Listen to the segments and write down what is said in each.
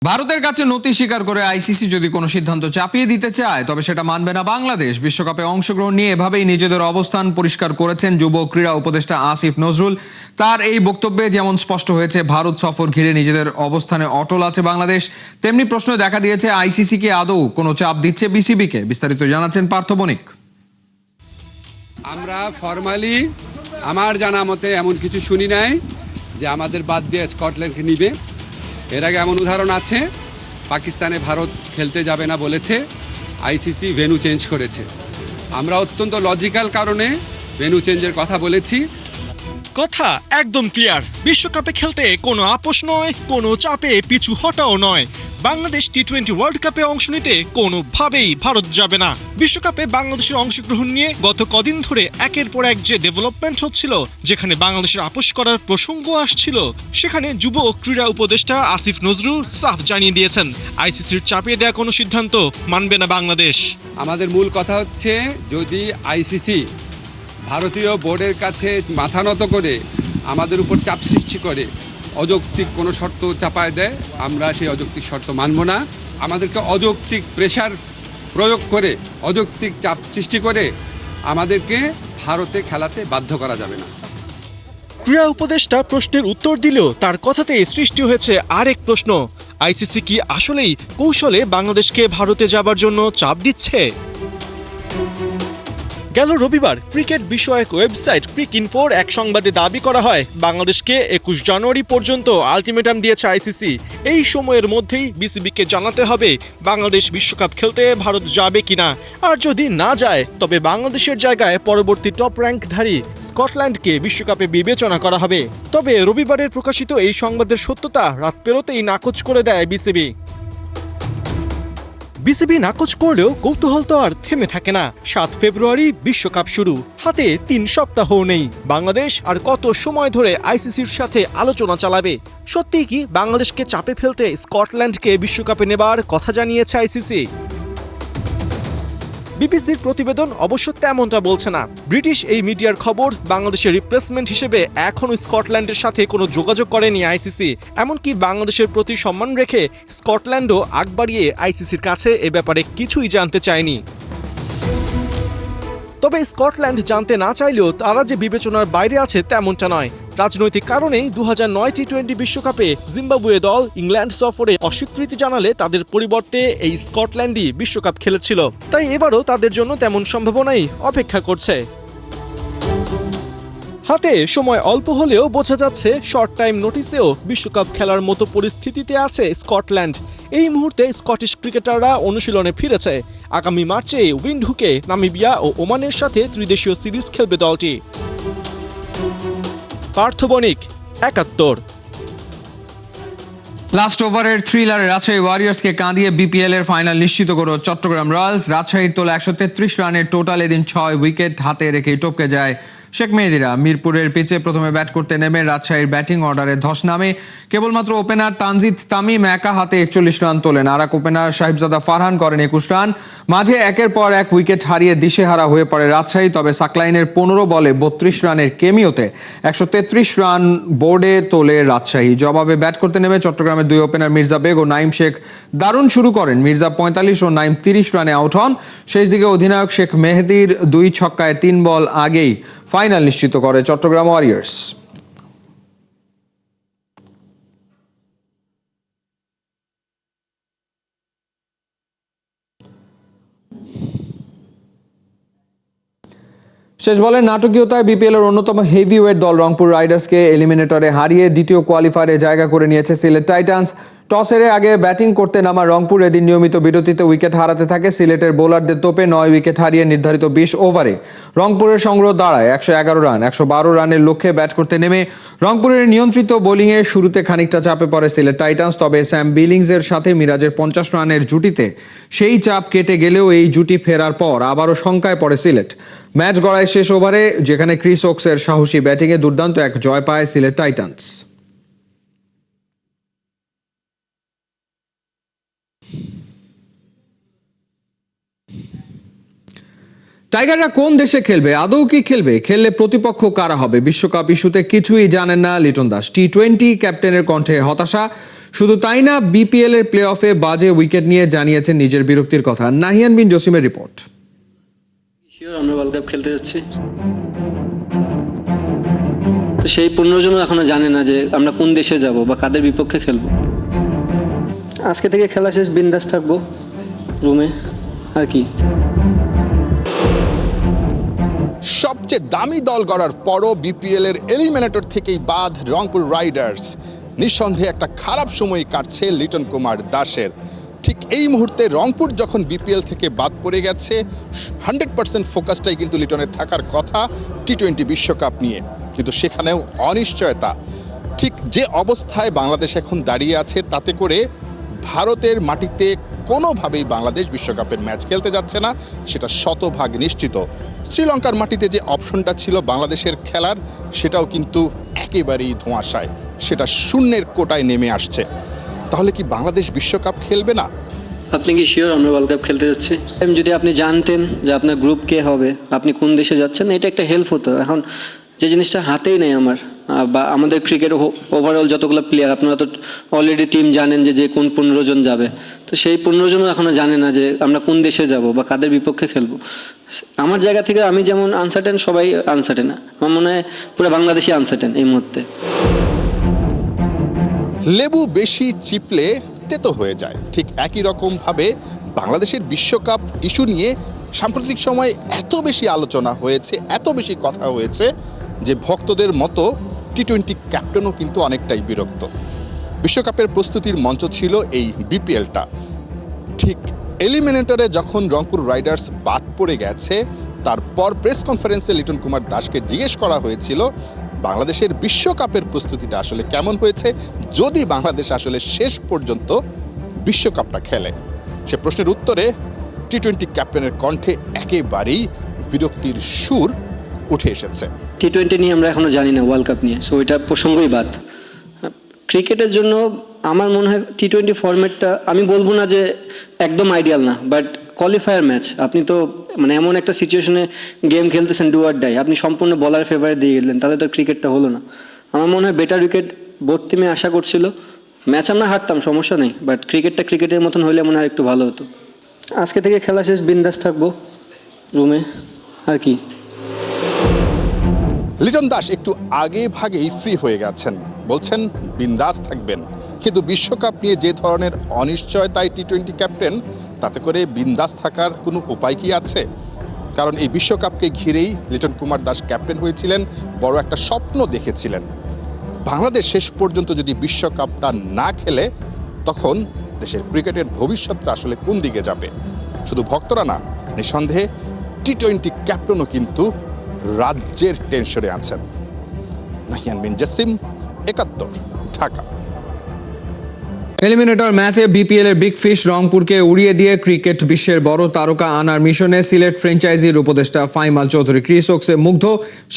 ভারতের কাছে নতি স্বীকার করে আইসিসি যদি কোনো সিদ্ধান্ত চাপিয়ে দিতে চায় তবে সেটা মানবে না বাংলাদেশ। বিশ্বকাপে অংশগ্রহণ নিয়ে এভাবেই নিজেদের অবস্থান পরিষ্কার করেছেন যুব ক্রীড়া উপদেষ্টা আসিফ নজরুল। তার এই বক্তব্যে যেমন স্পষ্ট হয়েছে ভারত সফর ঘিরে নিজেদের অবস্থানে অটল আছে বাংলাদেশ, তেমনি প্রশ্ন দেখা দিয়েছে আইসিসি কি আদৌ কোনো চাপ দিচ্ছে বিসিবিকে। বিস্তারিত জানাচ্ছেন পার্থ বণিক। আমরা ফরমালি আমার জানা মতে এমন কিছু শুনি নাই যে আমাদের বাদ দিয়ে স্কটল্যান্ডকে নিবে। এর আগে এমন উদাহরণ আছে, পাকিস্তানে ভারত খেলতে যাবে না বলেছে, আইসিসি ভেন্যু চেঞ্জ করেছে। আমরা অত্যন্ত লজিক্যাল কারণে ভেন্যু চেঞ্জের কথা বলেছি। কথা একদম ক্লিয়ার, বিশ্বকাপে খেলতে কোনো আপোষ নয়, কোনো চাপে পিছু হটাও নয়। বাংলাদেশ টি-20 ওয়ার্ল্ড কাপে অংশ নিতে কোনোভাবেই ভারত যাবে না। বিশ্বকাপে বাংলাদেশের অংশগ্রহণ নিয়ে গত কদিন ধরে একের পর এক যে ডেভেলপমেন্ট হচ্ছিল, যেখানে বাংলাদেশের আপোষ করার প্রসঙ্গ আসছিল, সেখানে যুব ও ক্রীড়া উপদেষ্টা আসিফ নজরুল সাফ জানিয়ে দিয়েছেন আইসিসির চাপিয়ে দেওয়া কোনো সিদ্ধান্ত মানবে না বাংলাদেশ। আমাদের মূল কথা হচ্ছে, যদি আইসিসি ভারতীয় বোর্ডের কাছে মাথা নত করে আমাদের উপর চাপ সৃষ্টি করে অযৌক্তিক কোনো শর্ত চাপায় দেয়, আমরা সেই অযৌক্তিক শর্ত মানব না। আমাদেরকে অযৌক্তিক প্রেশার প্রয়োগ করে, অযৌক্তিক চাপ সৃষ্টি করে আমাদেরকে ভারতে খেলাতে বাধ্য করা যাবে না। ক্রীড়া উপদেষ্টা প্রশ্নের উত্তর দিলেও তার কথাতেই সৃষ্টি হয়েছে আরেক প্রশ্ন, আইসিসি কি আসলেই কৌশলে বাংলাদেশকে ভারতে যাবার জন্য চাপ দিচ্ছে? গেল রবিবার ক্রিকেট বিষয়ক ওয়েবসাইট ক্রিকইনফোর এক সংবাদে দাবি করা হয় বাংলাদেশকে 21 জানুয়ারি পর্যন্ত আলটিমেটাম দিয়েছে আইসিসি। এই সময়ের মধ্যেই বিসিবিকে জানাতে হবে বাংলাদেশ বিশ্বকাপ খেলতে ভারত যাবে কিনা, আর যদি না যায় তবে বাংলাদেশের জায়গায় পরবর্তী টপ র্যাঙ্কধারী স্কটল্যান্ডকে বিশ্বকাপে বিবেচনা করা হবে। তবে রবিবারের প্রকাশিত এই সংবাদের সত্যতা রাত পেরোতেই নাকচ করে দেয় বিসিবি। বিসিবি নাকচ করলেও কৌতূহল তো আর থেমে থাকে না। 7 ফেব্রুয়ারি বিশ্বকাপ শুরু, হাতে 3 সপ্তাহ নেই। বাংলাদেশ আর কত সময় ধরে আইসিসির সাথে আলোচনা চালাবে? সত্যিই কি বাংলাদেশকে চাপে ফেলতে স্কটল্যান্ডকে বিশ্বকাপে নেবার কথা জানিয়েছে আইসিসি? বিবিসির প্রতিবেদন অবশ্য তেমনটা বলছে না। ব্রিটিশ এই মিডিয়ার খবর, বাংলাদেশের রিপ্লেসমেন্ট হিসেবে এখনও স্কটল্যান্ডের সাথে কোনো যোগাযোগ করেনি আইসিসি। এমনকি বাংলাদেশের প্রতি সম্মান রেখে স্কটল্যান্ডও আগ বাড়িয়ে আইসিসির কাছে এ ব্যাপারে কিছুই জানতে চায়নি। তবে স্কটল্যান্ড জানতে না চাইলেও তারা যে বিবেচনার বাইরে আছে তেমনটা নয়। রাজনৈতিক কারণেই 2009 টি-20 বিশ্বকাপে জিম্বাবুয়ে দল ইংল্যান্ড সফরে অস্বীকৃতি জানালে তাদের পরিবর্তে এই স্কটল্যান্ডই বিশ্বকাপ খেলেছিল। তাই এবারও তাদের জন্য তেমন সম্ভাবনাই অপেক্ষা করছে। হাতে সময় অল্প হলেও বোঝা যাচ্ছে শর্ট টাইম নোটিসেও বিশ্বকাপ খেলার মতো পরিস্থিতিতে আছে স্কটল্যান্ড। এই মুহূর্তে স্কটিশ ক্রিকেটাররা অনুশীলনে ফিরেছে। আগামী মার্চে উইন্ডহুকে নামিবিয়া ও ওমানের সাথে ত্রিদেশীয় সিরিজ খেলবে দলটি। পার্থ বণিক, ৭১। লাস্ট ওভারের থ্রিলারে রাজশাহী ওয়ারিয়র্সকে কাঁদিয়ে বিপিএল এর ফাইনাল নিশ্চিত করল চট্টগ্রাম রয়্যালস। রাজশাহীর তোলা 133 রানের টোটাল এদিন 6 উইকেট হাতে রেখে টপকে যায় শেখ মেহেদীরা। মিরপুরের পিচে প্রথমে ব্যাট করতে নেমে রাজশাহীর ব্যাটিং অর্ডারে ধস নামে। কেবলমাত্র ওপেনার তানজিদ তামিম একা হাতে 41 রান তোলেন। আর এক ওপেনার সাহিবজাদা ফারহান করেন 21 রান। মাঝে একের পর এক উইকেট হারিয়ে দিশেহারা হয়ে পড়ে রাজশাহী। তবে সাকলাইনের 15 বলে 32 রানের কেমিওতে 133 রান বোর্ডে তোলে রাজশাহী। জবাবে ব্যাট করতে নেমে চট্টগ্রামের দুই ওপেনার মির্জা বেগ ও নাইম শেখ দারুণ শুরু করেন। মির্জা 45 ও নাইম 30 রানে আউট হন। শেষ দিকে অধিনায়ক শেখ মেহেদীর 2 ছক্কায় 3 বল আগেই ফাইনাল নিশ্চিত করে চট্টগ্রাম ওয়ারিয়র্স। শেষ বলের নাটকীয়তায় বিপিএল এর অন্যতম হেভিওয়েট দল রংপুর রাইডার্সকে এলিমিনেটরে হারিয়ে দ্বিতীয় কোয়ালিফায়ারে জায়গা করে নিয়েছে সিলেট টাইটান্স। টস হেরে আগে ব্যাটিং করতে নামা রংপুর এদিন নিয়মিত বিরতিতে উইকেট হারাতে থাকে। সিলেটের বোলারদের তোপে 9 উইকেট হারিয়ে নির্ধারিত 20 ওভারে রংপুরের সংগ্রহ দাঁড়ায় 111 রান। 112 রানের লক্ষ্যে ব্যাট করতে নেমে রংপুরের নিয়ন্ত্রিত বোলিংয়ে শুরুতে খানিকটা চাপে পড়ে সিলেট টাইটান্স। তবে স্যাম বিলিংসের সাথে মিরাজের 50 রানের জুটিতে সেই চাপ কেটে গেলেও এই জুটি ফেরার পর আবারও শঙ্কায় পড়ে সিলেট। ম্যাচ গড়ায় শেষ ওভারে, যেখানে ক্রিস ওকসের সাহসী ব্যাটিংয়ে দুর্দান্ত এক জয় পায় সিলেট টাইটান্স। টাইগাররা কোন দেশে খেলবে, আদৌ কি খেলবে, খেললে প্রতিপক্ষ কারা হবে, বিশ্বকাপ ইস্যুতে কিছুই জানেন না লিটন দাস। টি-20 ক্যাপ্টেনের কণ্ঠে হতাশা। শুধু তাই না, বিপিএল এর প্লে অফে বাজে উইকেট নিয়ে জানিয়েছেন নিজের বিরক্তির কথা। নাহিয়ান বিন জসিমের রিপোর্ট। শিওর আমরা ওয়ার্ল্ড কাপ খেলতে যাচ্ছি, তো সেই 15 জনও এখনো জানে না যে আমরা কোন দেশে যাব বা কাদের বিপক্ষে খেলবো। আজকে থেকে খেলা শেষ, বিন্দাস থাকবো রুমে, আর কি। সবচেয়ে দামি দল গড়ার পরও বিপিএল এর এলিমিনেটর থেকেই বাদ রংপুর রাইডার্স। নিঃসন্দেহে একটা খারাপ সময় কাটছে লিটন কুমার দাসের। ঠিক এই মুহূর্তে রংপুর যখন বিপিএল থেকে বাদ পড়ে গেছে, 100% ফোকাসটাই কিন্তু লিটনের থাকার কথা টি-20 বিশ্বকাপ নিয়ে, কিন্তু সেখানেও অনিশ্চয়তা। ঠিক যে অবস্থায় বাংলাদেশ এখন দাঁড়িয়ে আছে, তাতে করে ভারতের মাটিতে কোনোভাবেই বাংলাদেশ বিশ্বকাপের ম্যাচ খেলতে যাচ্ছে না, সেটা শতভাগ নিশ্চিত। শ্রীলঙ্কার মাটিতে যে অপশনটা ছিল বাংলাদেশের খেলার, সেটাও কিন্তু একেবারেই ধোঁয়াশায়, সেটা শূন্যের কোটায় নেমে আসছে। তাহলে কি বাংলাদেশ বিশ্বকাপ খেলবে না? আপনি কি শিওর আমরা ওয়ার্ল্ড কাপ খেলতে যাচ্ছি? যদি আপনি জানতেন যে আপনার গ্রুপ কে হবে, আপনি কোন দেশে যাচ্ছেন, এটা একটা হেল্প হতো। এখন যে জিনিসটা হাতেই নেই আমার, বা আমাদের ক্রিকেট ওভারঅল যতগুলো প্লেয়ার, আপনারা তো অলরেডি টিম জানেন যে কোন 15 জন যাবে, তো সেই 15 জনও এখনো জানে না যে আমরা কোন দেশে যাব বা কাদের বিপক্ষে খেলবো। আমার জায়গা থেকে আমি যেমন আনসার্টেন, সবাই আনসার্টেন। আমার মনে হয় পুরো বাংলাদেশই আনসার্টেন এই মুহূর্তে। লেবু বেশি চিপলে তেতো হয়ে যায়, ঠিক একই রকমভাবে বাংলাদেশের বিশ্বকাপ ইস্যু নিয়ে সাম্প্রতিক সময়ে এত বেশি আলোচনা হয়েছে, এত বেশি কথা হয়েছে যে ভক্তদের মতো টি-20 ক্যাপ্টেনও কিন্তু অনেকটাই বিরক্ত। বিশ্বকাপের প্রস্তুতির মঞ্চ ছিল এই বিপিএলটা। ঠিক এলিমিনেটরে যখন রংপুর রাইডার্স বাদ পড়ে গেছে, তারপর প্রেস কনফারেন্সে লিটন কুমার দাসকে জিজ্ঞেস করা হয়েছিল বাংলাদেশের বিশ্বকাপের প্রস্তুতিটা আসলে কেমন হয়েছে, যদি বাংলাদেশ আসলে শেষ পর্যন্ত বিশ্বকাপটা খেলে। সে প্রশ্নের উত্তরে টি-20 ক্যাপ্টেনের কণ্ঠে একেবারেই বিরক্তির সুর উঠে এসেছে। টি-20 নিয়ে আমরা এখনো জানি না, ওয়ার্ল্ড কাপ নিয়ে, সো ওইটা প্রসঙ্গই বাদ। ক্রিকেটের জন্য আমার মনে হয় টি-20 ফরম্যাটটা, আমি বলবো না যে একদম আইডিয়াল না, বাট কোয়ালিফায়ার ম্যাচ, আপনি তো মানে এমন একটা সিচুয়েশনে গেম খেলতেছেন, ডু অর ডাই, আপনি সম্পূর্ণ বলার ফেভারে দিয়ে গেলেন, তাহলে তো ক্রিকেটটা হলো না। আমার মনে হয় বেটার উইকেট বোর্ড টিমে আশা করছিল, ম্যাচ আমরা হারতাম, সমস্যা নেই, বাট ক্রিকেটটা ক্রিকেটের মতন হলে মনে হয় একটু ভালো হতো। আজকে থেকে খেলা শেষ, বিন্দাস থাকবো রুমে, আর কি। লিটন দাস একটু আগে ভাগেই ফ্রি হয়ে গেছেন, বলছেন বিন্দাস থাকবেন, কিন্তু বিশ্বকাপ নিয়ে যে ধরনের অনিশ্চয়তায় টি-20 ক্যাপ্টেন, তাতে করে বিন্দাস থাকার কোনো উপায় কি আছে? কারণ এই বিশ্বকাপকে ঘিরেই লিটন কুমার দাস ক্যাপ্টেন হয়েছিলেন, বড় একটা স্বপ্ন দেখেছিলেন। বাংলাদেশ শেষ পর্যন্ত যদি বিশ্বকাপটা না খেলে, তখন দেশের ক্রিকেটের ভবিষ্যৎটা আসলে কোন দিকে যাবে? শুধু ভক্তরা না, নিঃসন্দেহে টি-20 ক্যাপ্টেনও কিন্তু রাজ্যের টেনশনে আছেন। নাহিয়ান বিন জসিম, 71, ঢাকা। এলিমিনেটর ম্যাচে বিপিএল এর বিগ ফিশ রংপুরকে উড়িয়ে দিয়ে ক্রিকেট বিশ্বের বড় তারকা আনার মিশনে সিলেট ফ্র্যাঞ্চাইজির উপদেষ্টা ফাহিম আল চৌধুরী। ক্রিস ওকসে মুগ্ধ,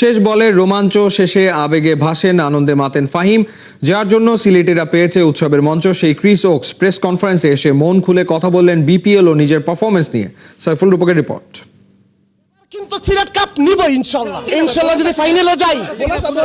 শেষ বলের রোমাঞ্চ শেষে আবেগে ভাসেন, আনন্দে মাতেন ফাহিম, যার জন্য সিলেটিরা পেয়েছে উৎসবের মঞ্চ। সেই ক্রিস ওকস প্রেস কনফারেন্সে এসে মন খুলে কথা বললেন বিপিএল ও নিজের পারফরমেন্স নিয়ে। সাইফুল রূপকের রিপোর্ট। কিন্তু সিলেট কাপ নিব ইনশাআল্লাহ। ইনশাআল্লাহ যদি ফাইনালে যাই,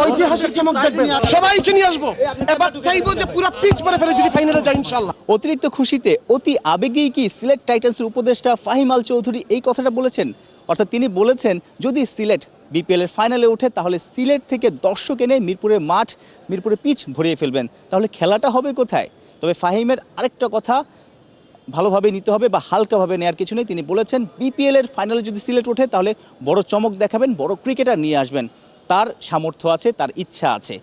ঐতিহাসিক চমক দেখবেন, সবাইকে নিয়ে আসবো। এবার চাইবো যে পুরো পিচ ভরে ফেলে যদি ফাইনালে যাই ইনশাআল্লাহ। অতিরিক্ত খুশিতে অতি আবেগেই কি সিলেট টাইটান্সের উপদেষ্টা ফাহিম আল চৌধুরী এই কথাটা বলেছেন? অর্থাৎ তিনি বলেছেন, যদি সিলেট বিপিএল এর ফাইনালে ওঠে, তাহলে সিলেট থেকে দর্শক এনে মিরপুরের মাঠ, মিরপুরের পিচ ভরিয়ে ফেলবেন। তাহলে খেলাটা হবে কোথায়? তবে ফাহিমের আরেকটা কথা ভালোভাবে নিতে হবে বা হালকাভাবে নেওয়ার কিছু নেই। তিনি বলেছেন, বিপিএল এর ফাইনালে যদি সিলেট ওঠে, তাহলে বড় চমক দেখাবেন, বড় ক্রিকেটার নিয়ে আসবেন, তার সামর্থ্য আছে, তার ইচ্ছা আছে।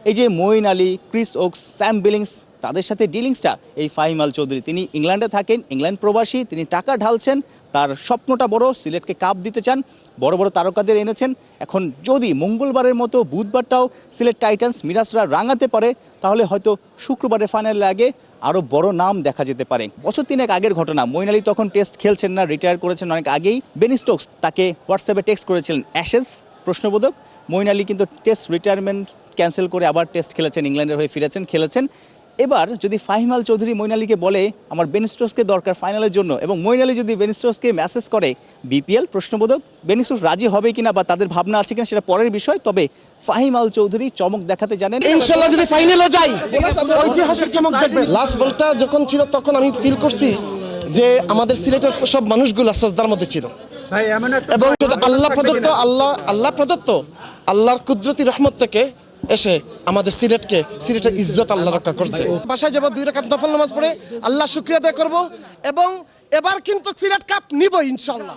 এই যে Moeen Ali, Chris Woakes, Sam Billings, তাদের সাথে ডিলিংসটা এই ফাহিম আল চৌধুরী। তিনি ইংল্যান্ডে থাকেন, ইংল্যান্ড প্রবাসী, তিনি টাকা ঢালছেন, তার স্বপ্নটা বড়, সিলেটকে কাপ দিতে চান, বড় বড় তারকাদের এনেছেন। এখন যদি মঙ্গলবারের মতো বুধবারটাও সিলেট টাইটান্স মিরাজরা রাঙাতে পারে, তাহলে হয়তো শুক্রবারের ফাইনালে আগে আরও বড় নাম দেখা যেতে পারে। বছর 3 আগের ঘটনা, মঈন আলী তখন টেস্ট খেলছেন না, রিটায়ার করেছেন অনেক আগেই। বেন স্টোকস তাকে হোয়াটসঅ্যাপে টেক্সট করেছিলেন, অ্যাশেজ প্রশ্নবোধক। মঈন আলী কিন্তু টেস্ট রিটায়ারমেন্ট ক্যান্সেল করে আবার টেস্ট খেলেছেন, ইংল্যান্ডের হয়ে ফিরেছেন, খেলেছেন। এবার যদি ফাহিম আল চৌধুরী মঈন আলীকে বলে আমার বেন স্টোকসকে দরকার ফাইনালের জন্য, এবং মঈন আলী যদি বেন স্টোকসকে মেসেজ করে বিপিএল, প্রশ্নবোধক, বেন স্টোকস রাজি হবে কিনা বা তাদের ভাবনা আছে কিনা সেটা পরের বিষয়। তবে ফাহিম আল চৌধুরী চমক দেখাতে জানেন। ইনশাল্লাহ যদি ফাইনালে যাই ঐতিহাসিক চমক দেখবে। লাস্ট বলটা যখন ছিল তখন আমি ফিল করছি যে আমাদের সিলেটের সব মানুষগুলো সজদার মধ্যে ছিল, এবং সেটা আল্লাহ প্রদত্ত আল্লাহর কুদরতি রহমত থেকে এসে আমাদের সিলেটের ইজ্জত আল্লাহ রক্ষা করছে। বাসায় যাব 2 রাকাত নফল নামাজ পড়ে আল্লাহ শুকরিয়া আদায় করব, এবং এবার কিন্তু সিলেট কাপ নিব ইনশাআল্লাহ,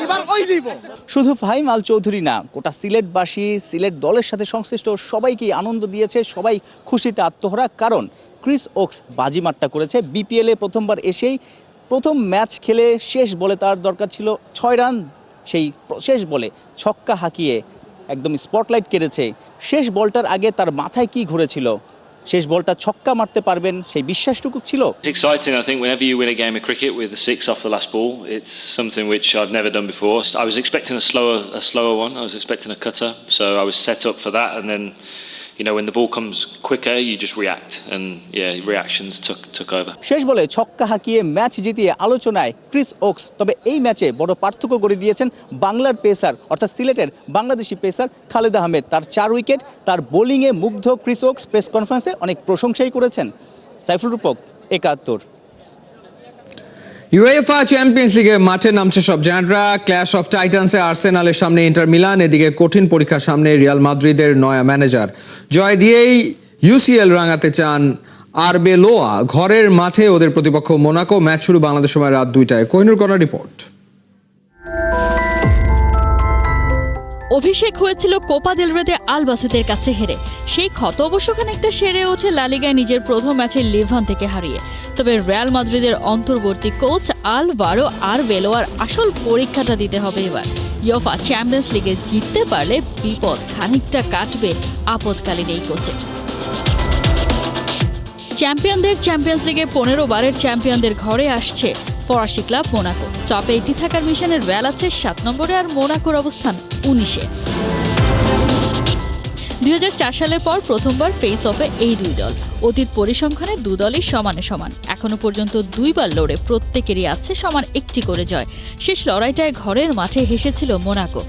এবার ওই দিব। শুধু ফাহিম আল চৌধুরী না, গোটা সিলেটবাসী, সিলেট দলের সাথে সংশ্লিষ্ট সবাইকে আনন্দ দিয়েছে, সবাই খুশিতে আত্মহারা। কারণ ক্রিস ওকস বাজিমাতটা করেছে বিপিএলে প্রথমবার এসেই। প্রথম ম্যাচ খেলে শেষ বলে তার দরকার ছিল 6 রান, সেই শেষ বলে ছক্কা হাঁকিয়ে একদম স্পটলাইট কেড়েছে। শেষ বলটার আগে তার মাথায় কি ঘুরেছিল, শেষ বলটা ছক্কা মারতে পারবেন সেই বিশ্বাসটুকু ছিল। It's exciting, I think, whenever you win a game of cricket with a 6 off the last ball. It's something which I've never done before. I was expecting a slower one. I was expecting a cutter, so I was set up for that. And then, you know, when the ball comes quicker, you just react, and yeah, reactions took over. শেষ বলে ছক্কা হাঁকিয়ে match জিতিয়ে আলোচনায় Chris Woakes. তবে এই ম্যাচে বড় পার্থক্য করে দিয়েছেন বাংলার পেসার, অর্থাৎ সিলেটের বাংলাদেশি পেসার খালেদ আহমেদ। তার 4 উইকেট, তার বোলিংয়ে মুগ্ধ ক্রিস ওকস প্রেস কনফারেন্সে অনেক প্রশংসাই করেছেন। সাইফুল রূপক, 71। ইউএফা চ্যাম্পিয়ন্স লিগে মাঠে নামছে সব জায়ান্টরা। ক্ল্যাশ অফ টাইটান্সে আর্সেনালের সামনে ইন্টার মিলান, এদিকে কঠিন পরীক্ষার সামনে রিয়াল মাদ্রিদের নয়া ম্যানেজার। জয় দিয়েই ইউসিএল রাঙাতে চান আরবেলোয়া। ঘরের মাঠে ওদের প্রতিপক্ষ মোনাকো। ম্যাচ শুরু বাংলাদেশ সময় রাত 2টায়। কোহিনুর কণা রিপোর্ট। অভিষেক হয়েছিল কোপা দেল রেতে আলবাসেতের কাছে হেরে। সেই ক্ষত অবশ্য খানিকটা সেরে ওঠে লা লিগায় নিজের প্রথম ম্যাচে লিভান থেকে হারিয়ে। তবে রিয়াল মাদ্রিদের অন্তর্বর্তী কোচ আলভারো আরবেলোয়ার আসল পরীক্ষাটা দিতে হবে এবার। ইউএফা চ্যাম্পিয়ন্স লিগে জিততে পারলে বিপদ খানিকটা কাটবে আপদকালীন এই কোচের। চ্যাম্পিয়নদের চ্যাম্পিয়ন্স লিগে 15 বারের চ্যাম্পিয়নদের ঘরে আসছে ফরাসি ক্লাব মোনাকো। টপ 80 থাকার মিশনে রিয়াল আছে 7 নম্বরে, আর মোনাকোর অবস্থান 19-এ। 2004 সালের পর প্রথমবার ফেস অফে এই দুই দল। অতীত পরিসংখ্যানে দু দলই সমানে সমান। এখনো পর্যন্ত 2 বার লড়ে প্রত্যেকেরই আছে সমান 1টি করে জয়। শেষ লড়াইটায় ঘরের মাঠে হেসেছিল মোনাকো।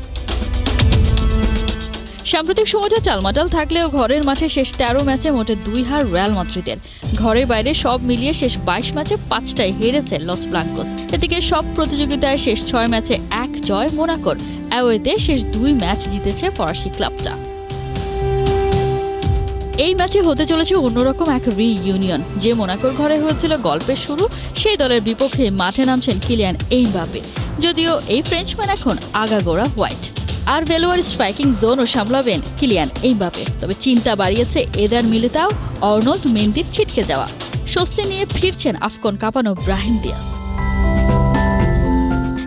সাম্প্রতিক সময়টা টালমাটাল থাকলেও ঘরের মাঠে শেষ 13 ম্যাচে মোটে 2 হার রিয়াল মাদ্রিদের। ঘরে বাইরে সব মিলিয়ে শেষ 22 ম্যাচে 5টাই হেরেছে লস ব্লাঙ্কোস। এদিকে সব প্রতিযোগিতায় শেষ 6 ম্যাচে 1 জয় মোনাকোর। অ্যাওয়েতে শেষ 2 ম্যাচ জিতেছে ফরাসি ক্লাবটা। এই ম্যাচে হতে চলেছে অন্যরকম এক রিইউনিয়ন। যে মোনাকোর ঘরে হয়েছিল গল্পের শুরু, সেই দলের বিপক্ষে মাঠে নামছেন কিলিয়ান এমবাপে। যদিও এই ফ্রেঞ্চম্যান এখন আগাগোড়া হোয়াইট। আর ভেলোয়ার স্ট্রাইকিং জোনও সামলাবেন কিলিয়ান এমবাপে। তবে চিন্তা বাড়িয়েছে এদার মিলিতাও, আর্নল্ড মেন্দির ছিটকে যাওয়া। স্বস্তি নিয়ে ফিরছেন আফকন কাঁপানো ব্রাহিম দিয়াস।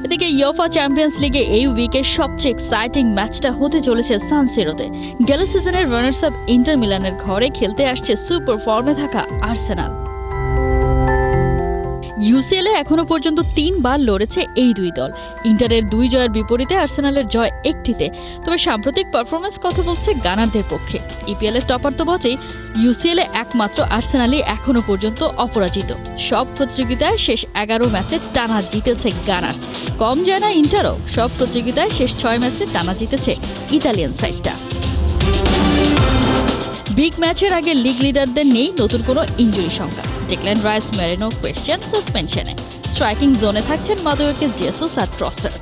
এদিকে ইউএফা চ্যাম্পিয়ন্স লিগে এই উইকের সবচেয়ে এক্সাইটিং ম্যাচটা হতে চলেছে সান সিরোতে। গেল সিজনের রানার্স আপ ইন্টার মিলানের ঘরে খেলতে আসছে সুপার ফর্মে থাকা আর্সেনাল। ইউসিএলে এখনো পর্যন্ত 3 বার লড়েছে এই দুই দল। ইন্টারের 2 জয়ের বিপরীতে আর্সেনালের জয় 1টিতে। তবে সাম্প্রতিক পারফরমেন্স কথা বলছে গানারদের পক্ষে। ইপিএল এর টপার তো বটেই, ইউসিএলে একমাত্র আর্সেনালই এখনো পর্যন্ত অপরাজিত। সব প্রতিযোগিতায় শেষ 11 ম্যাচে টানা জিতেছে গানার্স। কম যায় না ইন্টারও। সব প্রতিযোগিতায় শেষ 6 ম্যাচে টানা জিতেছে ইতালিয়ান সাইডটা। বিগ ম্যাচের আগে লিগ লিডারদের নেই নতুন কোনো ইনজুরি সংখ্যা। ডিক্ল্যান রাইস মেরিনো কোয়েশ্চেন সাসপেনশনে। স্ট্রাইকিং জোনে থাকছেন মাদুয়েকে জেসুস আর ট্রসার।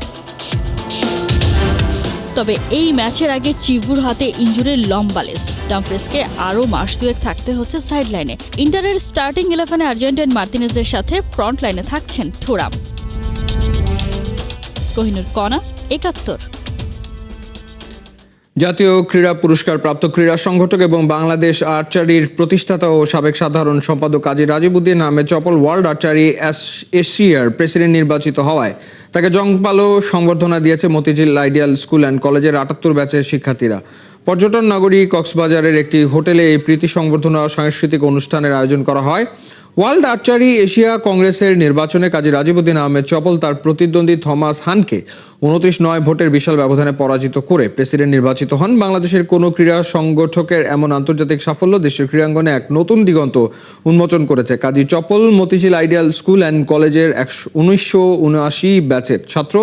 তবে এই ম্যাচের আগে চিবুর হাতে ইনজুরির লম্বা লিস্ট। ডামফ্রিসকে আরও মাস 2 থাকতে হচ্ছে সাইড লাইনে। ইন্টারের স্টার্টিং 11-এ আর্জেন্টাইন মার্তিনেজের সাথে ফ্রন্ট লাইনে থাকছেন থুরাম। কোহিনুর কণা, 71। জাতীয় ক্রীড়া পুরস্কার প্রাপ্ত ক্রীড়া সংগঠক এবং বাংলাদেশ আর্চারির প্রতিষ্ঠাতা ও সাবেক সাধারণ সম্পাদক কাজী রাজিবউদ্দিন আহমেদ চপল ওয়ার্ল্ড আর্চারি এশিয়ার প্রেসিডেন্ট নির্বাচিত হওয়ায় তাকে জংপালো সংবর্ধনা দিয়েছে মতিঝিল আইডিয়াল স্কুল অ্যান্ড কলেজের 78 ব্যাচের শিক্ষার্থীরা। পর্যটন নগরী কক্সবাজারের একটি হোটেলে এই প্রীতি সংবর্ধনা সাংস্কৃতিক অনুষ্ঠানের আয়োজন করা হয়। ওয়ার্ল্ড আর্চারি এশিয়া কংগ্রেসের নির্বাচনে কাজী রাজিবউদ্দিন আহমেদ চপল তার প্রতিদ্বন্দ্বী থমাস হানকে 29-9 ভোটের বিশাল ব্যবধানে পরাজিত করে প্রেসিডেন্ট নির্বাচিত হন। বাংলাদেশের কোনো ক্রীড়া সংগঠকের এমন আন্তর্জাতিক সাফল্য দেশের ক্রীড়াঙ্গনে এক নতুন দিগন্ত উন্মোচন করেছে। কাজী চপল মতিঝিল আইডিয়াল স্কুল অ্যান্ড কলেজের 1979 ব্যাচের ছাত্র।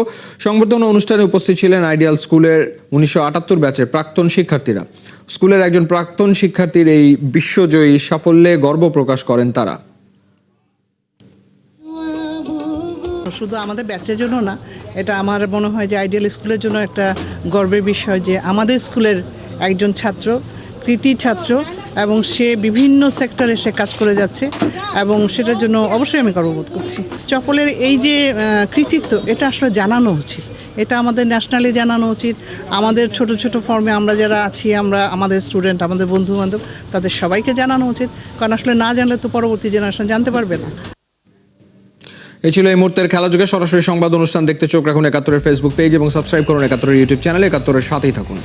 সংবর্ধনা অনুষ্ঠানে উপস্থিত ছিলেন আইডিয়াল স্কুলের 1978 ব্যাচের প্রাক্তন শিক্ষার্থীরা। স্কুলের একজন প্রাক্তন শিক্ষার্থীর এই বিশ্বজয়ী সাফল্যে গর্ব প্রকাশ করেন তারা। শুধু আমাদের ব্যাচের জন্য না, এটা আমার মনে হয় যে আইডিয়াল স্কুলের জন্য একটা গর্বের বিষয় যে আমাদের স্কুলের একজন ছাত্র, কৃতি ছাত্র, এবং সে বিভিন্ন সেক্টরে সে কাজ করে যাচ্ছে এবং সেটার জন্য অবশ্যই আমি গর্ববোধ করছি। চপলের এই যে কৃতিত্ব, এটা আসলে জানানো উচিত, এটা আমাদের ন্যাশনালি জানানো উচিত। আমাদের ছোট ছোট ফর্মে আমরা যারা আছি, আমরা আমাদের স্টুডেন্ট, আমাদের বন্ধু বান্ধব, তাদের সবাইকে জানানো উচিত, কারণ আসলে না জানলে তো পরবর্তী জেনারেশন জানতে পারবে না। এই ছিল এই মুহূর্তের খেলা যুগে সরাসরি সংবাদ অনুষ্ঠান দেখতে চোখ রাখুন ৭১-এর ফেসবুক পেজ এবং সাবস্ক্রাইব করুন ৭১-এর ইউটিউব চ্যানেলে। ৭১-এর সাথেই থাকুন।